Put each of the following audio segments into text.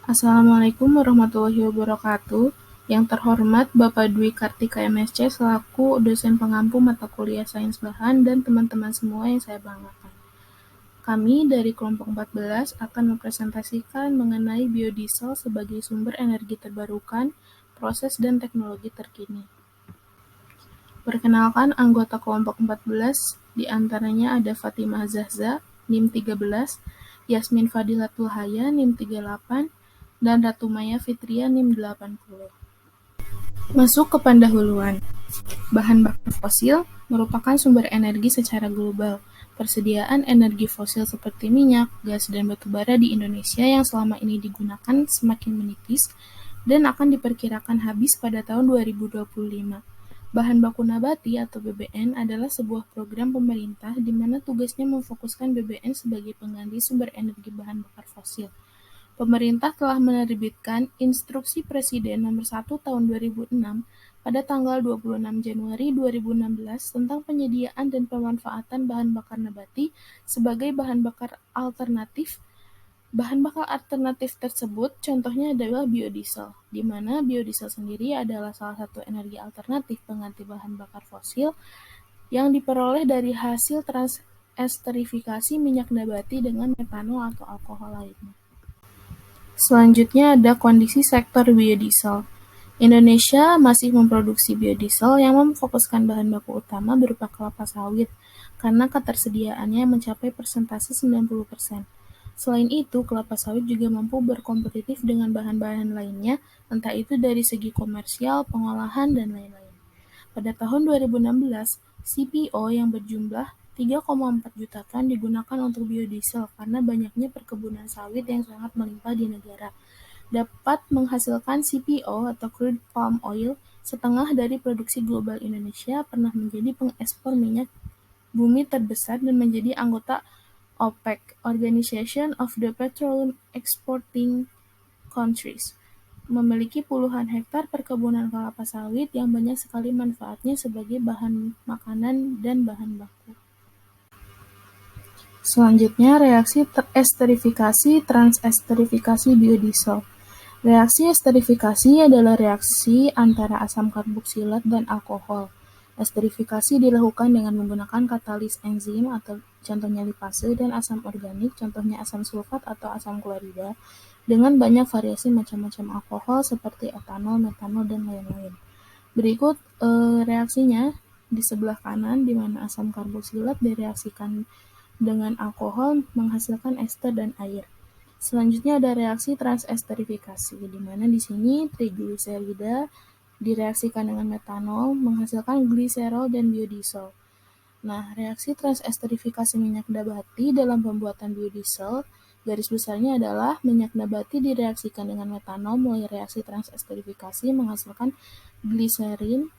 Assalamualaikum warahmatullahi wabarakatuh. Yang terhormat Bapak Dwi Kartika MSc selaku dosen pengampu mata kuliah Sains Bahan dan teman-teman semua yang saya banggakan. Kami dari kelompok 14 akan mempresentasikan mengenai biodiesel sebagai sumber energi terbarukan, proses dan teknologi terkini. Perkenalkan anggota kelompok 14, di antaranya ada Fatimah Zahza, NIM 13, Yasmin Fadilatul Haya, NIM 38, dan Ratu Maya Fitria, NIM 80. Masuk ke pendahuluan. Bahan bakar fosil merupakan sumber energi secara global. Persediaan energi fosil seperti minyak, gas, dan batu bara di Indonesia yang selama ini digunakan semakin menipis dan akan diperkirakan habis pada tahun 2025. Bahan baku nabati atau BBN adalah sebuah program pemerintah di mana tugasnya memfokuskan BBN sebagai pengganti sumber energi bahan bakar fosil. Pemerintah telah menerbitkan Instruksi Presiden Nomor 1 Tahun 2006 pada tanggal 26 Januari 2016 tentang penyediaan dan pemanfaatan bahan bakar nabati sebagai bahan bakar alternatif. Bahan bakar alternatif tersebut contohnya adalah biodiesel, di mana biodiesel sendiri adalah salah satu energi alternatif pengganti bahan bakar fosil yang diperoleh dari hasil transesterifikasi minyak nabati dengan metanol atau alkohol lainnya. Selanjutnya ada kondisi sektor biodiesel. Indonesia masih memproduksi biodiesel yang memfokuskan bahan baku utama berupa kelapa sawit karena ketersediaannya mencapai persentase 90%. Selain itu, kelapa sawit juga mampu berkompetitif dengan bahan-bahan lainnya, entah itu dari segi komersial, pengolahan, dan lain-lain. Pada tahun 2016, CPO yang berjumlah 3,4 juta ton digunakan untuk biodiesel karena banyaknya perkebunan sawit yang sangat melimpah di negara. Dapat menghasilkan CPO atau crude palm oil setengah dari produksi global. Indonesia pernah menjadi pengekspor minyak bumi terbesar dan menjadi anggota OPEC, Organization of the Petroleum Exporting Countries. Memiliki puluhan hektar perkebunan kelapa sawit yang banyak sekali manfaatnya sebagai bahan makanan dan bahan baku. Selanjutnya, reaksi esterifikasi transesterifikasi biodiesel. Reaksi esterifikasi adalah reaksi antara asam karboksilat dan alkohol. Esterifikasi dilakukan dengan menggunakan katalis enzim atau contohnya lipase dan asam organik, contohnya asam sulfat atau asam klorida, dengan banyak variasi macam-macam alkohol seperti etanol, metanol, dan lain-lain. Berikut reaksinya di sebelah kanan, di mana asam karboksilat direaksikan dengan alkohol menghasilkan ester dan air. Selanjutnya ada reaksi transesterifikasi, di mana di sini trigliserida direaksikan dengan metanol menghasilkan gliserol dan biodiesel. Nah, reaksi transesterifikasi minyak nabati dalam pembuatan biodiesel garis besarnya adalah minyak nabati direaksikan dengan metanol melalui reaksi transesterifikasi menghasilkan gliserin,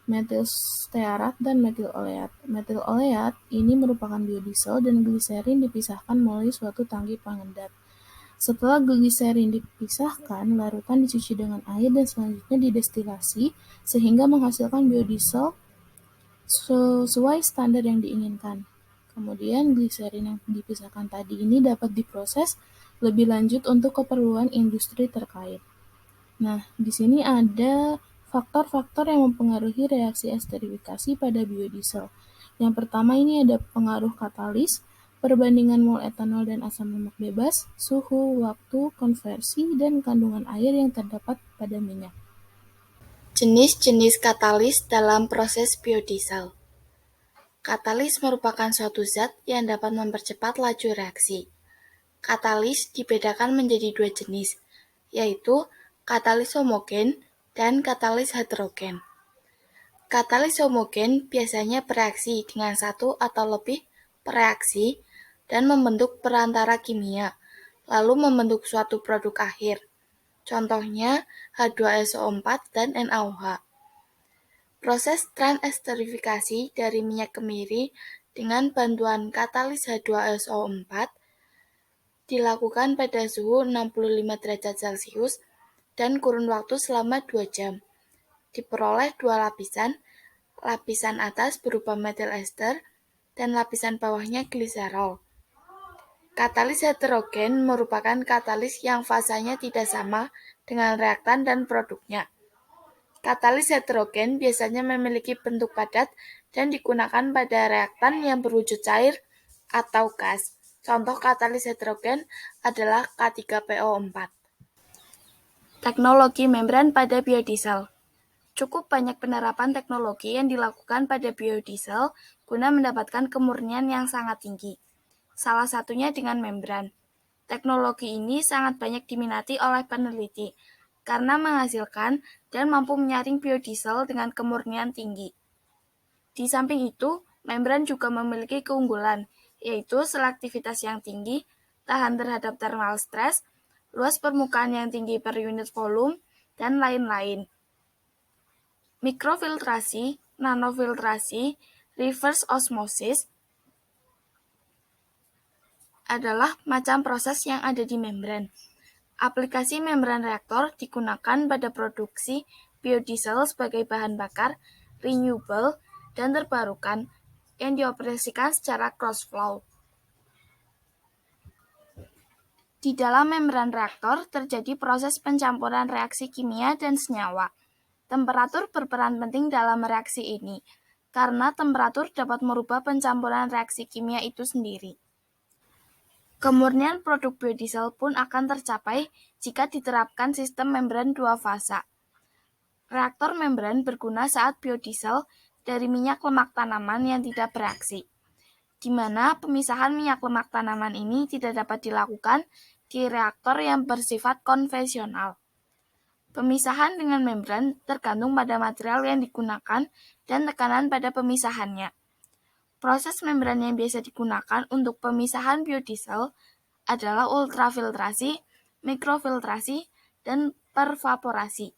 metil stearat, dan metil oleat. Metil oleat ini merupakan biodiesel dan gliserin dipisahkan melalui suatu tangki pengendap. Setelah gliserin dipisahkan, larutan dicuci dengan air dan selanjutnya didestilasi sehingga menghasilkan biodiesel sesuai standar yang diinginkan. Kemudian gliserin yang dipisahkan tadi ini dapat diproses lebih lanjut untuk keperluan industri terkait. Nah, di sini ada faktor-faktor yang mempengaruhi reaksi esterifikasi pada biodiesel. Yang pertama ini ada pengaruh katalis, perbandingan mol etanol dan asam lemak bebas, suhu, waktu, konversi, dan kandungan air yang terdapat pada minyak. Jenis-jenis katalis dalam proses biodiesel. Katalis merupakan suatu zat yang dapat mempercepat laju reaksi. Katalis dibedakan menjadi dua jenis, yaitu katalis homogen dan katalis heterogen. Katalis homogen biasanya bereaksi dengan satu atau lebih pereaksi dan membentuk perantara kimia, lalu membentuk suatu produk akhir. Contohnya H2SO4 dan NaOH. Proses transesterifikasi dari minyak kemiri dengan bantuan katalis H2SO4 dilakukan pada suhu 65 derajat Celcius dan kurun waktu selama 2 jam. Diperoleh dua lapisan, lapisan atas berupa metil ester dan lapisan bawahnya gliserol. Katalis heterogen merupakan katalis yang fasanya tidak sama dengan reaktan dan produknya. Katalis heterogen biasanya memiliki bentuk padat dan digunakan pada reaktan yang berwujud cair atau gas. Contoh katalis heterogen adalah K3PO4. Teknologi membran pada biodiesel. Cukup banyak penerapan teknologi yang dilakukan pada biodiesel guna mendapatkan kemurnian yang sangat tinggi. Salah satunya dengan membran. Teknologi ini sangat banyak diminati oleh peneliti karena menghasilkan dan mampu menyaring biodiesel dengan kemurnian tinggi. Di samping itu, membran juga memiliki keunggulan, yaitu selektivitas yang tinggi, tahan terhadap thermal stress, luas permukaan yang tinggi per unit volume, dan lain-lain. Mikrofiltrasi, nanofiltrasi, reverse osmosis adalah macam proses yang ada di membran. Aplikasi membran reaktor digunakan pada produksi biodiesel sebagai bahan bakar renewable dan terbarukan yang dioperasikan secara cross-flow. Di dalam membran reaktor terjadi proses pencampuran reaksi kimia dan senyawa. Temperatur berperan penting dalam reaksi ini, karena temperatur dapat merubah pencampuran reaksi kimia itu sendiri. Kemurnian produk biodiesel pun akan tercapai jika diterapkan sistem membran dua fasa. Reaktor membran berguna saat biodiesel dari minyak lemak tanaman yang tidak bereaksi, di mana pemisahan minyak lemak tanaman ini tidak dapat dilakukan di reaktor yang bersifat konvensional. Pemisahan dengan membran tergantung pada material yang digunakan dan tekanan pada pemisahannya. Proses membran yang biasa digunakan untuk pemisahan biodiesel adalah ultrafiltrasi, mikrofiltrasi, dan pervaporasi.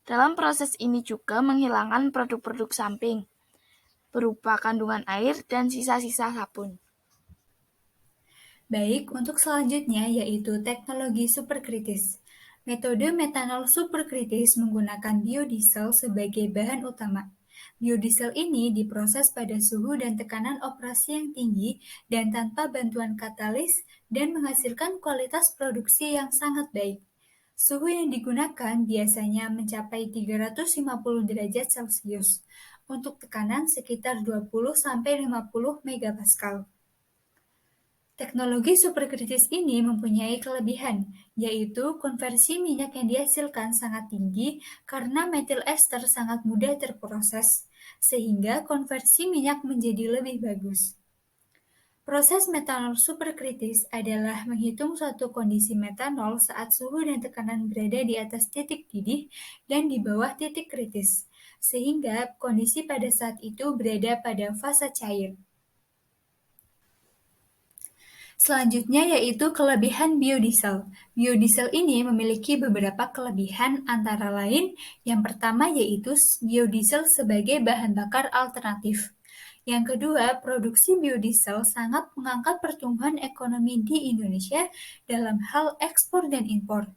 Dalam proses ini juga menghilangkan produk-produk samping, berupa kandungan air dan sisa-sisa sabun. Baik, untuk selanjutnya yaitu teknologi superkritis. Metode metanol superkritis menggunakan biodiesel sebagai bahan utama. Biodiesel ini diproses pada suhu dan tekanan operasi yang tinggi dan tanpa bantuan katalis dan menghasilkan kualitas produksi yang sangat baik. Suhu yang digunakan biasanya mencapai 350 derajat Celcius, untuk tekanan sekitar 20-50 megapascal. Teknologi superkritis ini mempunyai kelebihan, yaitu konversi minyak yang dihasilkan sangat tinggi karena metil ester sangat mudah terproses, sehingga konversi minyak menjadi lebih bagus. Proses metanol superkritis adalah menghitung suatu kondisi metanol saat suhu dan tekanan berada di atas titik didih dan di bawah titik kritis, sehingga kondisi pada saat itu berada pada fase cair. Selanjutnya yaitu kelebihan biodiesel. Biodiesel ini memiliki beberapa kelebihan antara lain, yang pertama yaitu biodiesel sebagai bahan bakar alternatif. Yang kedua, produksi biodiesel sangat mengangkat pertumbuhan ekonomi di Indonesia dalam hal ekspor dan impor.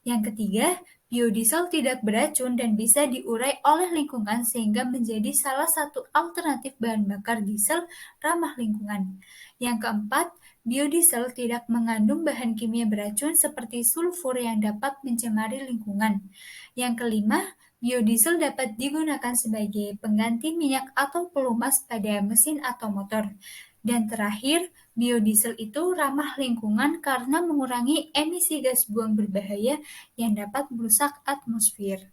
Yang ketiga, biodiesel tidak beracun dan bisa diurai oleh lingkungan sehingga menjadi salah satu alternatif bahan bakar diesel ramah lingkungan. Yang keempat, biodiesel tidak mengandung bahan kimia beracun seperti sulfur yang dapat mencemari lingkungan. Yang kelima, biodiesel dapat digunakan sebagai pengganti minyak atau pelumas pada mesin atau motor. Dan terakhir, biodiesel itu ramah lingkungan karena mengurangi emisi gas buang berbahaya yang dapat merusak atmosfer.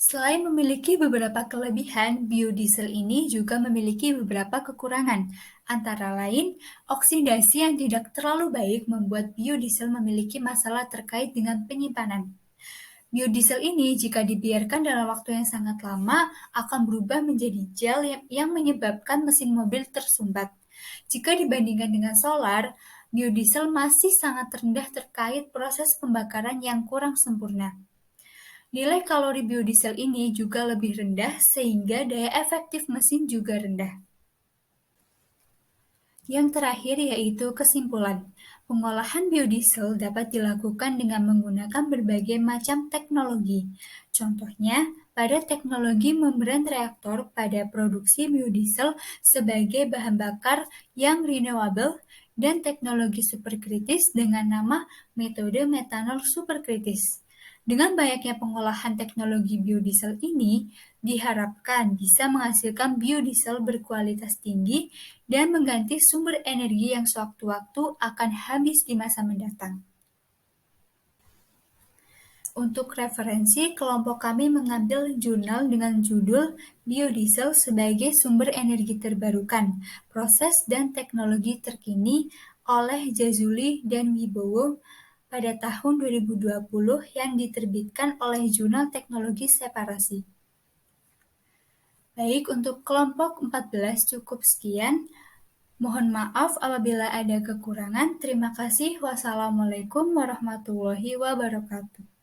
Selain memiliki beberapa kelebihan, biodiesel ini juga memiliki beberapa kekurangan. Antara lain, oksidasi yang tidak terlalu baik membuat biodiesel memiliki masalah terkait dengan penyimpanan. Biodiesel ini jika dibiarkan dalam waktu yang sangat lama akan berubah menjadi gel yang menyebabkan mesin mobil tersumbat. Jika dibandingkan dengan solar, biodiesel masih sangat rendah terkait proses pembakaran yang kurang sempurna. Nilai kalori biodiesel ini juga lebih rendah sehingga daya efektif mesin juga rendah. Yang terakhir yaitu kesimpulan. Pengolahan biodiesel dapat dilakukan dengan menggunakan berbagai macam teknologi. Contohnya, pada teknologi membran reaktor pada produksi biodiesel sebagai bahan bakar yang renewable dan teknologi superkritis dengan nama metode metanol superkritis. Dengan banyaknya pengolahan teknologi biodiesel ini, diharapkan bisa menghasilkan biodiesel berkualitas tinggi dan mengganti sumber energi yang sewaktu-waktu akan habis di masa mendatang. Untuk referensi, kelompok kami mengambil jurnal dengan judul Biodiesel sebagai Sumber Energi Terbarukan, Proses dan Teknologi Terkini oleh Jazuli dan Wibowo pada tahun 2020 yang diterbitkan oleh Jurnal Teknologi Separasi. Baik, untuk kelompok 14 cukup sekian. Mohon maaf apabila ada kekurangan. Terima kasih. Wassalamualaikum warahmatullahi wabarakatuh.